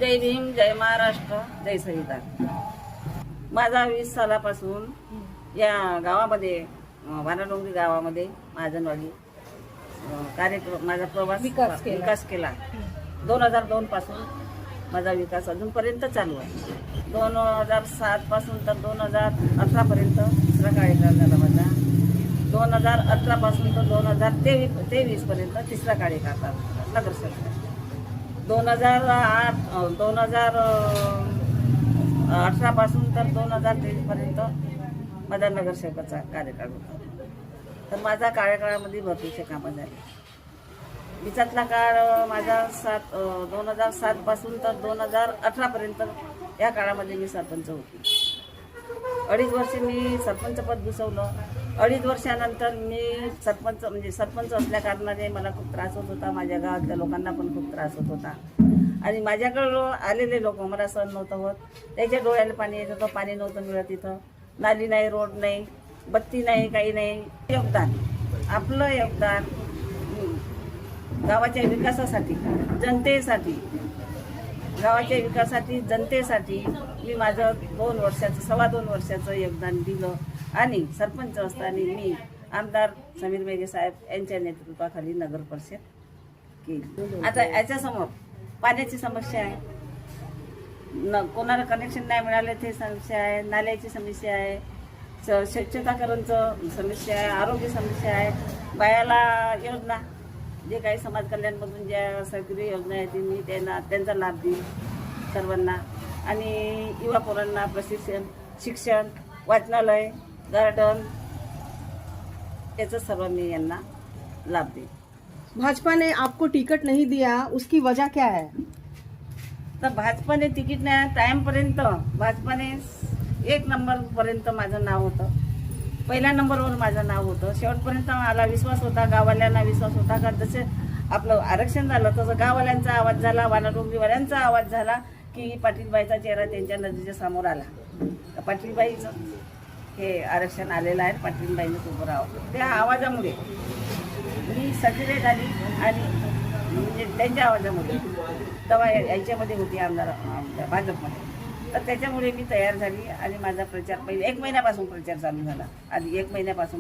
जय भीम, जय महाराष्ट्र, जय संविधान. माझा 20 सालापासून या गावामध्ये वानाडोंगरी गावामध्ये महाजनवाडी कार्यक्रम माझा प्रवास विकास केला. 2002 पासून माझा विकास अजूनपर्यंत चालू आहे. 2007 पासून तर 2018 पर्यंत दुसरा कार्यकाळ झाला माझा. 2018 पासून तर 2023 पर्यंत तिसरा कार्यकाळ झाला नगरसेवक. 2018 पासून तर 2023 पर्यंत माझा नगरसेवकाचा कार्यकाळ होता. तर माझा कार्यकाळामध्ये भरपूरशे कामं झाली. विचारला काळ माझा 2007 पासून तर 2018 पर्यंत या काळामध्ये मी सरपंच होती. 2.5 वर्ष मी सरपंच पद भूषवलं. 2.5 वर्षानंतर मी सरपंच असल्या कारणाने मला खूप त्रास होत होता. माझ्या गावातल्या लोकांना पण खूप त्रास होत होता. आणि माझ्याकडं आलेले लोक मला सहन नव्हतं होत. त्याच्या डोळ्याला पाणी येत होतं. पाणी नव्हतं मिळत. तिथं नाली नाही, रोड नाही, बत्ती नाही, काही नाही. योगदान, आपलं योगदान गावाच्या विकासासाठी, गावाच्या विकासासाठी, जनतेसाठी मी माझं 2.25 वर्षाचं योगदान दिलं. आणि सरपंच असताना मी आमदार समीर मेघे साहेब यांच्या नेतृत्वाखाली नगर परिषद केली. आता याच्यासमोर पाण्याची समस्या आहे. कोणाला कनेक्शन नाही मिळाले ते समस्या आहे. नाल्याची समस्या आहे. स्वच्छताकरणचं समस्या आहे. आरोग्य समस्या आहे. बायाला योजना, जे काही समाज कल्याणमधून ज्या सरकारी योजना आहेत मी त्यांचा लाभ देईन सर्वांना. आणि युवा पोरांना प्रशिक्षण, शिक्षण, वाचनालय, गार्डन याचं सर्व मी यांना लाभ देईन. भाजपा ने आपको टिकट नहीं दिया, उसकी वजह क्या है? तर भाजपाने तिकीट नाही, टाईमपर्यंत भाजपाने 1 नंबरपर्यंत माझं नाव होतं. पहिल्या नंबरवर माझं नाव होतं. शेवटपर्यंत मला विश्वास होता, गाववाल्यांना विश्वास होता. का जसे आपलं आरक्षण झालं तसं गाववाल्यांचा आवाज झाला, वानाडोंगरीवाल्यांचा आवाज झाला की पाटीलबाईचा चेहरा त्यांच्या नजरेच्या समोर आला. पाटीलबाईचं हे आरक्षण आलेलं आहे, पाटीलबाईनं उभं राहावं. त्या आवाजामुळे मी सक्रिय झाली. आणि म्हणजे त्यांच्या आवाजामुळे तेव्हा याच्यामध्ये होती आमदार भाजपमध्ये. तर त्याच्यामुळे मी तयार झाली आणि माझा प्रचार पहिले 1 महिन्यापासून प्रचार चालू झाला. आधी 1 महिन्यापासून